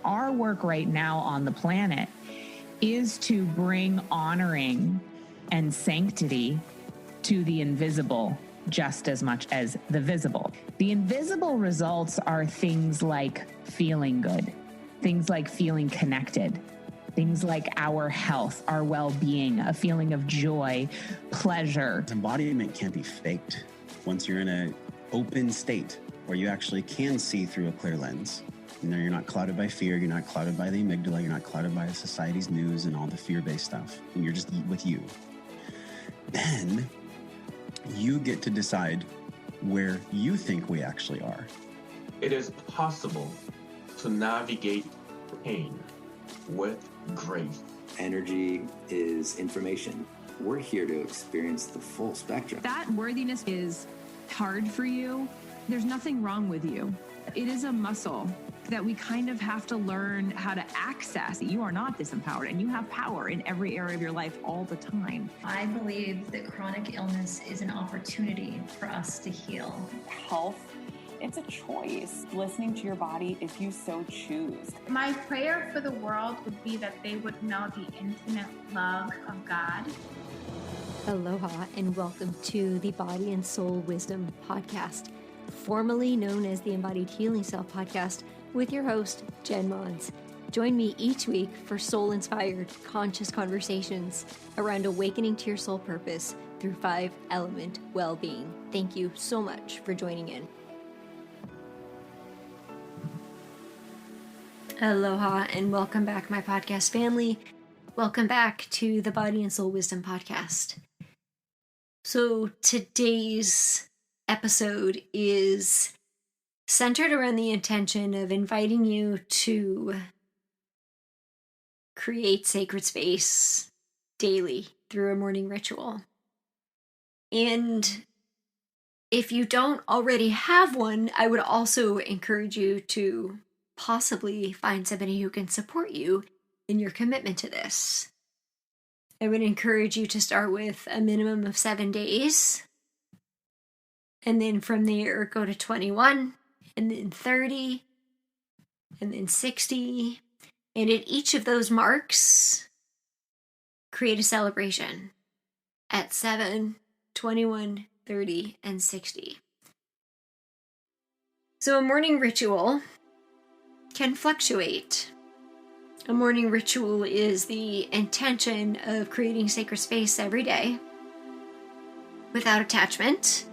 our work right now on the planet is to bring honoring and sanctity to the invisible just as much as the visible. The invisible results are things like feeling good, things like feeling connected, things like our health, our well-being, a feeling of joy, pleasure. Embodiment can't be faked. Once you're in an open state where you actually can see through a clear lens, you know, you're not clouded by fear, you're not clouded by the amygdala, you're not clouded by society's news and all the fear-based stuff, and you're just with you. Then you get to decide where you think we actually are. It is possible to navigate pain with grace. Energy is information. We're here to experience the full spectrum. That worthiness is hard for you. There's nothing wrong with you. It is a muscle that we kind of have to learn how to access. You are not disempowered, and you have power in every area of your life all the time. I believe that chronic illness is an opportunity for us to heal. Health, it's a choice. Listening to your body if you so choose. My prayer for the world would be that they would know the infinite love of God. Aloha and welcome to the Body and Soul Wisdom Podcast, formerly known as the Embodied Healing Self Podcast, with your host, jenmons. Join me each week for soul-inspired, conscious conversations around awakening to your soul purpose through 5-element well-being. Thank you so much for joining in. Aloha and welcome back, my podcast family. Welcome back to the Body and Soul Wisdom Podcast. So today's episode is centered around the intention of inviting you to create sacred space daily through a morning ritual. And if you don't already have one, I would also encourage you to possibly find somebody who can support you in your commitment to this. I would encourage you to start with a minimum of 7 days, and then from there go to 21, and then 30, and then 60, and at each of those marks, create a celebration at 7, 21, 30, and 60. So a morning ritual can fluctuate. A morning ritual is the intention of creating sacred space every day without attachment,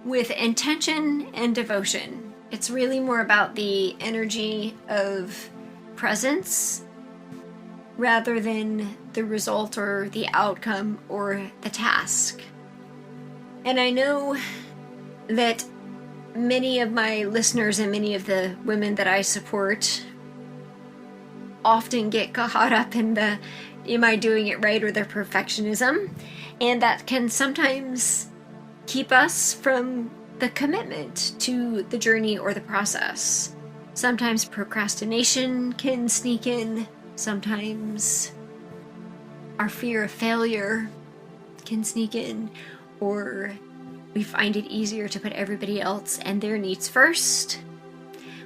with intention and devotion. It's really more about the energy of presence rather than the result or the outcome or the task. And I know that many of my listeners and many of the women that I support often get caught up in the am I doing it right or the perfectionism, and that can sometimes keep us from the commitment to the journey or the process. Sometimes procrastination can sneak in, sometimes our fear of failure can sneak in, or we find it easier to put everybody else and their needs first,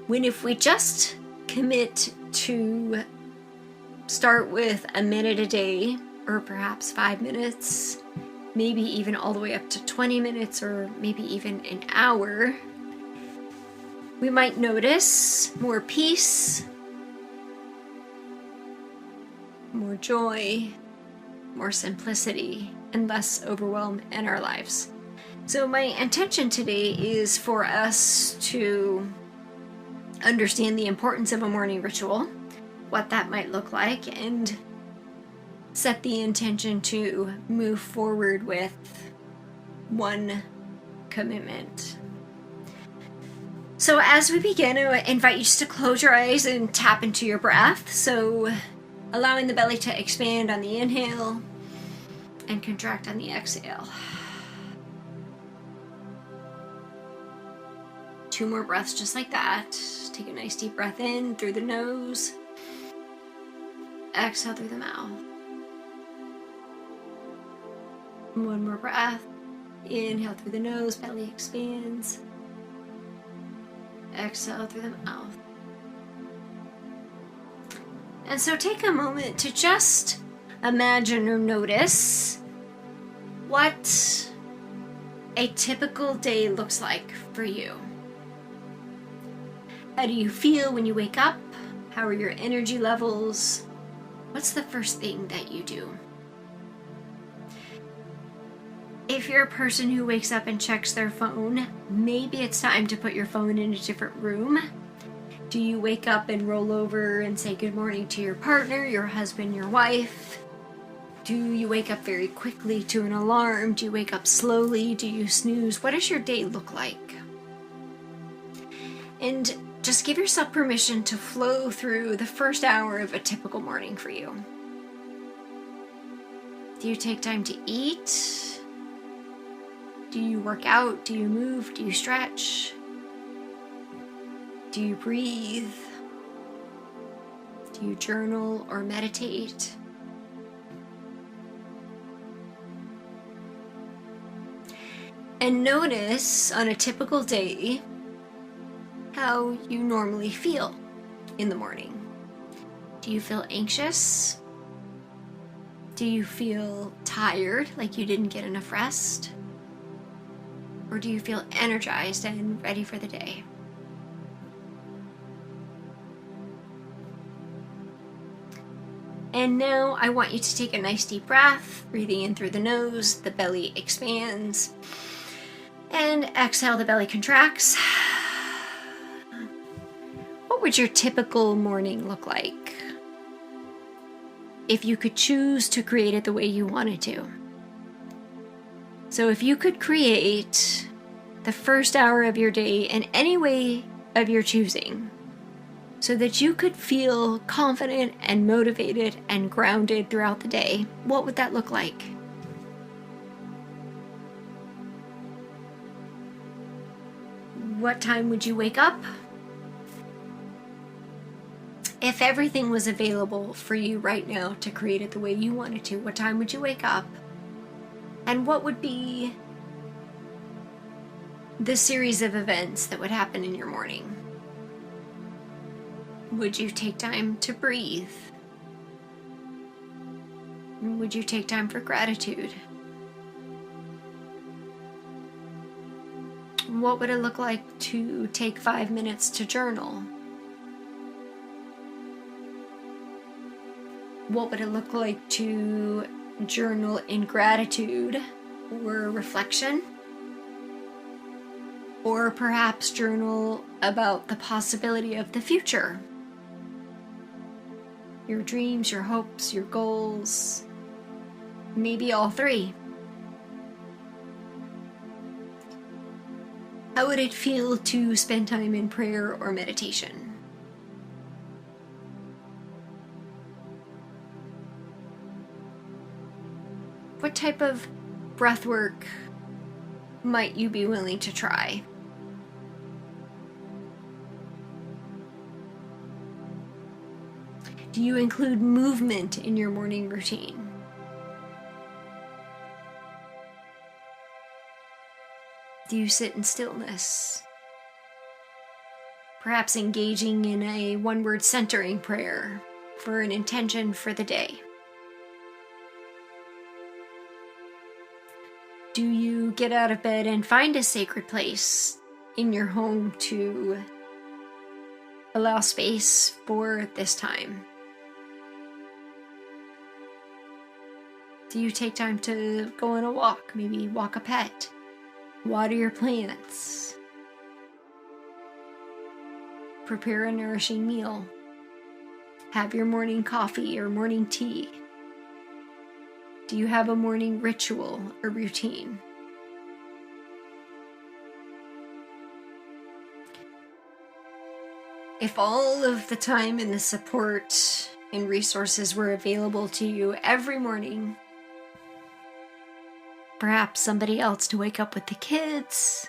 when if we just commit to start with a minute a day, or perhaps 5 minutes, maybe even all the way up to 20 minutes, or maybe even an hour, we might notice more peace, more joy, more simplicity, and less overwhelm in our lives. So my intention today is for us to understand the importance of a morning ritual, what that might look like, and set the intention to move forward with one commitment. So as we begin, I invite you just to close your eyes and tap into your breath. So allowing the belly to expand on the inhale and contract on the exhale. 2 more breaths just like that. Take a nice deep breath in through the nose. Exhale through the mouth. 1 more breath. Inhale through the nose, belly expands. Exhale through the mouth. And so take a moment to just imagine or notice what a typical day looks like for you. How do you feel when you wake up? How are your energy levels? What's the first thing that you do? If you're a person who wakes up and checks their phone, maybe it's time to put your phone in a different room. Do you wake up and roll over and say good morning to your partner, your husband, your wife? Do you wake up very quickly to an alarm? Do you wake up slowly? Do you snooze? What does your day look like? And just give yourself permission to flow through the first hour of a typical morning for you. Do you take time to eat? Do you work out? Do you move? Do you stretch? Do you breathe? Do you journal or meditate? And notice on a typical day how you normally feel in the morning. Do you feel anxious? Do you feel tired, like you didn't get enough rest? Or do you feel energized and ready for the day? And now I want you to take a nice deep breath, breathing in through the nose, the belly expands, and exhale, the belly contracts. What would your typical morning look like if you could choose to create it the way you wanted to? So if you could create the first hour of your day in any way of your choosing, so that you could feel confident and motivated and grounded throughout the day, what would that look like? What time would you wake up? If everything was available for you right now to create it the way you wanted to, what time would you wake up? And what would be the series of events that would happen in your morning? Would you take time to breathe? Would you take time for gratitude? What would it look like to take 5 minutes to journal? What would it look like to journal in gratitude or reflection? Or perhaps journal about the possibility of the future? Your dreams, your hopes, your goals, maybe all three. How would it feel to spend time in prayer or meditation? What type of breath work might you be willing to try? Do you include movement in your morning routine? Do you sit in stillness? Perhaps engaging in a one-word centering prayer for an intention for the day. Do you get out of bed and find a sacred place in your home to allow space for this time? Do you take time to go on a walk, maybe walk a pet, water your plants, prepare a nourishing meal, have your morning coffee or morning tea? Do you have a morning ritual or routine? If all of the time and the support and resources were available to you every morning, perhaps somebody else to wake up with the kids,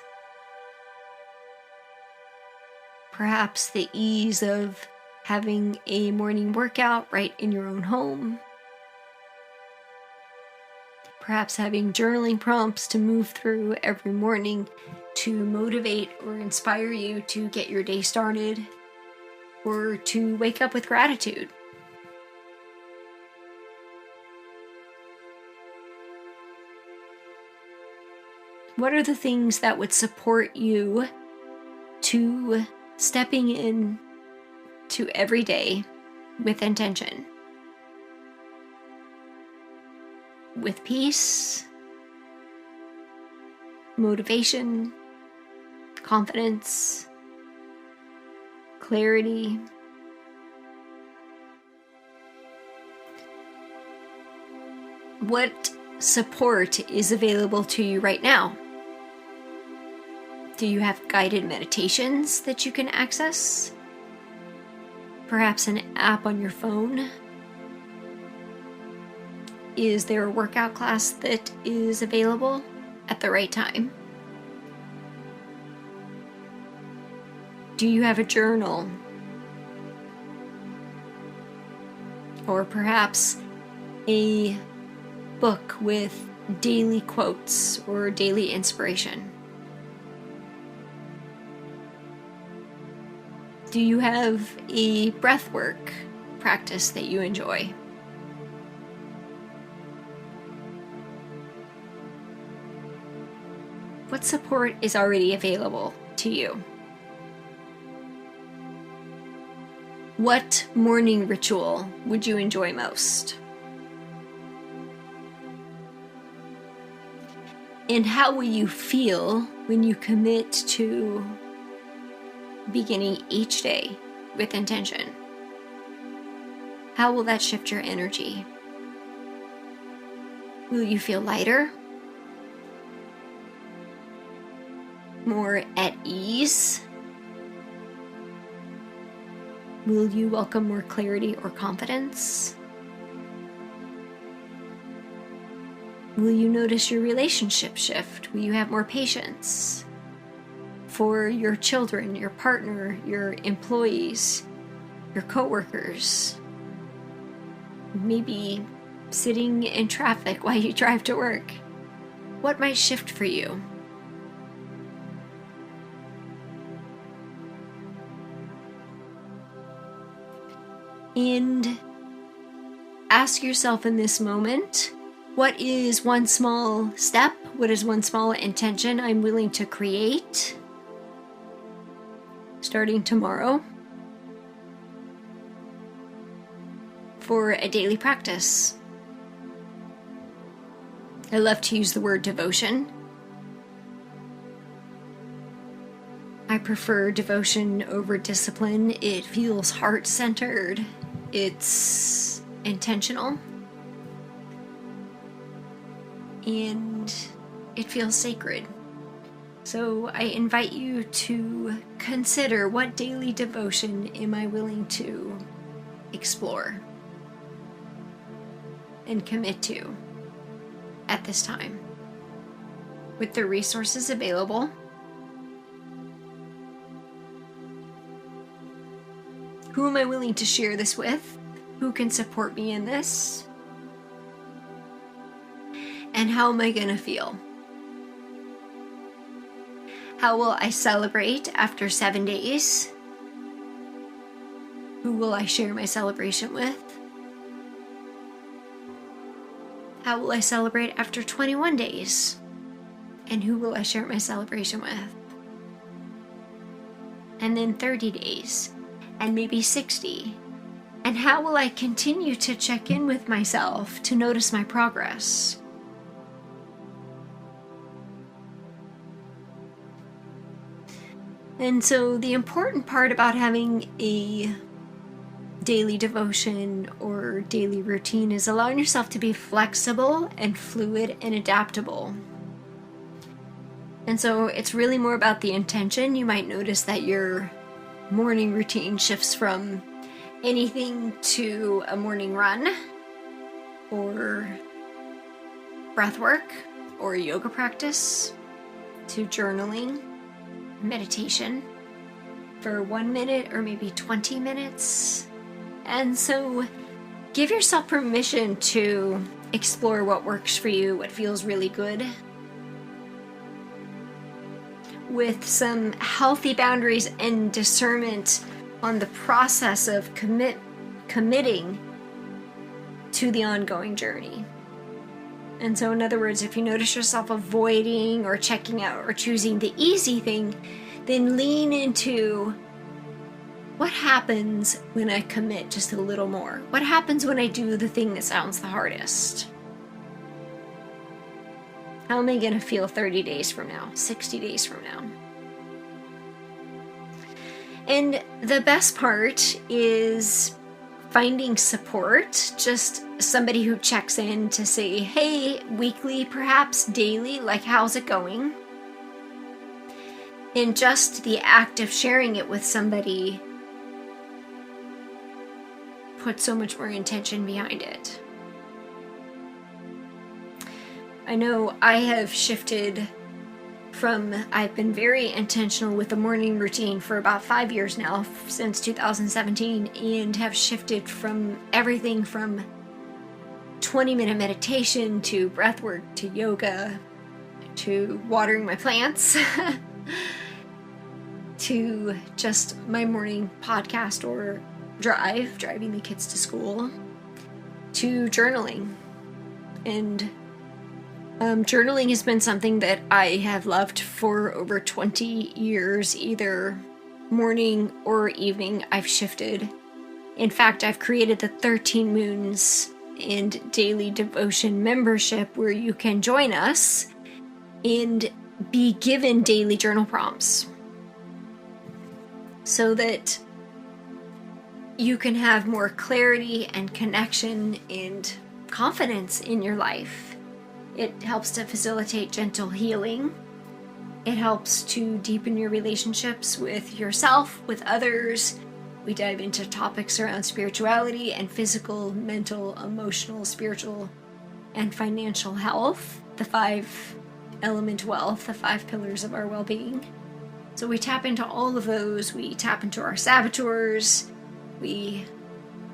perhaps the ease of having a morning workout right in your own home, perhaps having journaling prompts to move through every morning to motivate or inspire you to get your day started, or to wake up with gratitude. What are the things that would support you to stepping in to every day with intention? With peace, motivation, confidence, clarity. What support is available to you right now? Do you have guided meditations that you can access? Perhaps an app on your phone? Is there a workout class that is available at the right time? Do you have a journal? Or perhaps a book with daily quotes or daily inspiration? Do you have a breathwork practice that you enjoy? What support is already available to you? What morning ritual would you enjoy most? And how will you feel when you commit to beginning each day with intention? How will that shift your energy? Will you feel lighter? More at ease? Will you welcome more clarity or confidence? Will you notice your relationship shift? Will you have more patience for your children, your partner, your employees, your coworkers? Maybe sitting in traffic while you drive to work. What might shift for you? And ask yourself in this moment, what is one small step? What is one small intention I'm willing to create starting tomorrow for a daily practice? I love to use the word devotion. I prefer devotion over discipline. It feels heart-centered. It's intentional. And it feels sacred. So I invite you to consider, what daily devotion am I willing to explore and commit to at this time? With the resources available, who am I willing to share this with? Who can support me in this? And how am I going to feel? How will I celebrate after 7 days? Who will I share my celebration with? How will I celebrate after 21 days? And who will I share my celebration with? And then 30 days, and maybe 60. And how will I continue to check in with myself to notice my progress? And so the important part about having a daily devotion or daily routine is allowing yourself to be flexible and fluid and adaptable. And so it's really more about the intention. You might notice that your morning routine shifts from anything to a morning run or breath work or yoga practice to journaling, meditation for 1 minute or maybe 20 minutes. And so give yourself permission to explore what works for you, what feels really good, with some healthy boundaries and discernment on the process of committing to the ongoing journey. And so, in other words, if you notice yourself avoiding or checking out or choosing the easy thing, then lean into what happens when I commit just a little more? What happens when I do the thing that sounds the hardest? How am I going to feel 30 days from now, 60 days from now? And the best part is finding support, just somebody who checks in to say, hey, weekly, perhaps daily, like, how's it going? And just the act of sharing it with somebody put so much more intention behind it. I know I have shifted I've been very intentional with the morning routine for about 5 years now, since 2017, and have shifted from everything from 20-minute meditation to breath work to yoga to watering my plants to just my morning podcast or driving the kids to school, to journaling. And journaling has been something that I have loved for over 20 years, either morning or evening. I've shifted. In fact, I've created the 13 Moons and Daily Devotion membership, where you can join us and be given daily journal prompts so that you can have more clarity and connection and confidence in your life. It helps to facilitate gentle healing. It helps to deepen your relationships with yourself, with others. We dive into topics around spirituality and physical, mental, emotional, spiritual, and financial health, the 5-element wealth, the 5 pillars of our well-being. So we tap into all of those. We tap into our saboteurs. We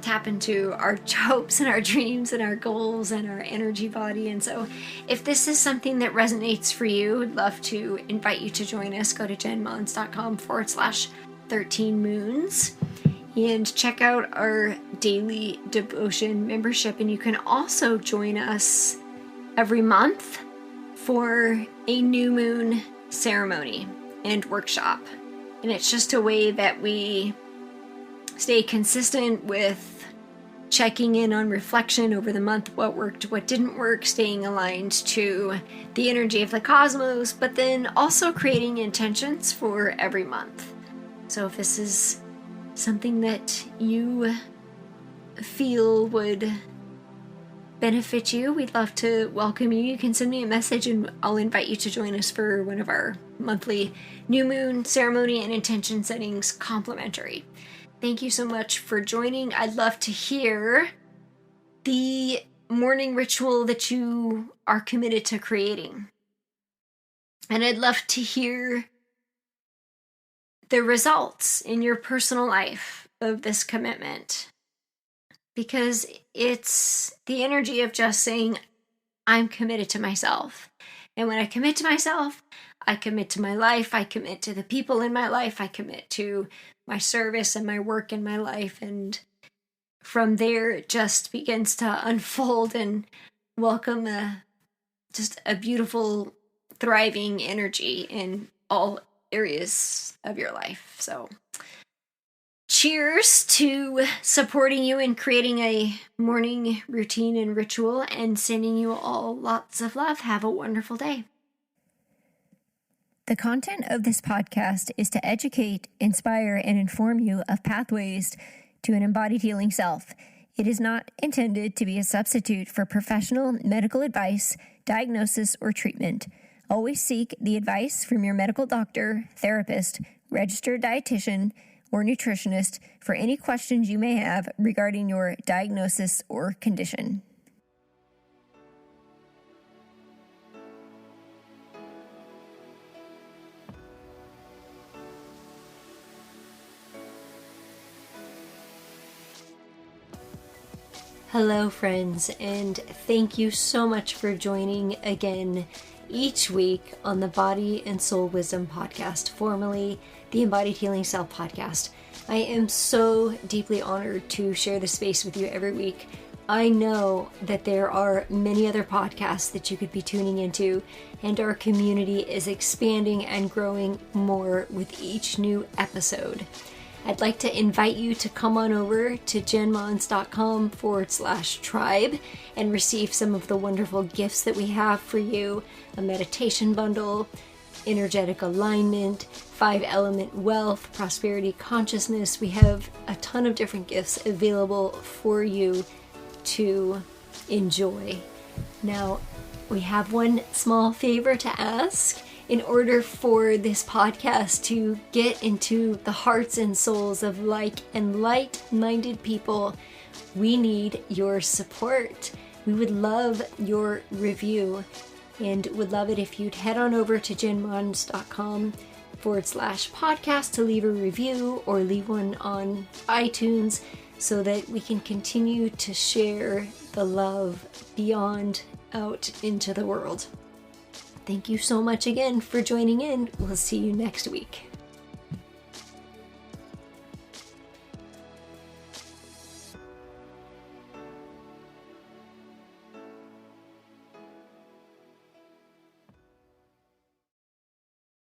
tap into our hopes and our dreams and our goals and our energy body. And so if this is something that resonates for you, I'd love to invite you to join us. Go to jenmons.com/13 moons and check out our daily devotion membership. And you can also join us every month for a new moon ceremony and workshop. And it's just a way that we stay consistent with checking in on reflection over the month, what worked, what didn't work, staying aligned to the energy of the cosmos, but then also creating intentions for every month. So if this is something that you feel would benefit you, we'd love to welcome you. You can send me a message and I'll invite you to join us for one of our monthly new moon ceremony and intention settings complimentary. Thank you so much for joining. I'd love to hear the morning ritual that you are committed to creating. And I'd love to hear the results in your personal life of this commitment. Because it's the energy of just saying, I'm committed to myself. And when I commit to myself, I commit to my life, I commit to the people in my life, I commit to my service and my work in my life. And from there, it just begins to unfold and welcome just a beautiful, thriving energy in all areas of your life. So cheers to supporting you in creating a morning routine and ritual, and sending you all lots of love. Have a wonderful day. The content of this podcast is to educate, inspire, and inform you of pathways to an embodied healing self. It is not intended to be a substitute for professional medical advice, diagnosis, or treatment. Always seek the advice from your medical doctor, therapist, registered dietitian, or nutritionist for any questions you may have regarding your diagnosis or condition. Hello, friends, and thank you so much for joining again each week on the Body and Soul Wisdom Podcast, formerly the Embodied Healing Self Podcast. I am so deeply honored to share this space with you every week, I know that there are many other podcasts that you could be tuning into, and our community is expanding and growing more with each new episode. I'd like to invite you to come on over to jenmons.com/tribe and receive some of the wonderful gifts that we have for you: a meditation bundle, energetic alignment, 5-element wealth, prosperity consciousness. We have a ton of different gifts available for you to enjoy. Now, we have one small favor to ask. In order for this podcast to get into the hearts and souls of like and light-minded people, we need your support. We would love your review, and would love it if you'd head on over to jenmons.com/podcast to leave a review or leave one on iTunes, so that we can continue to share the love beyond out into the world. Thank you so much again for joining in. We'll see you next week.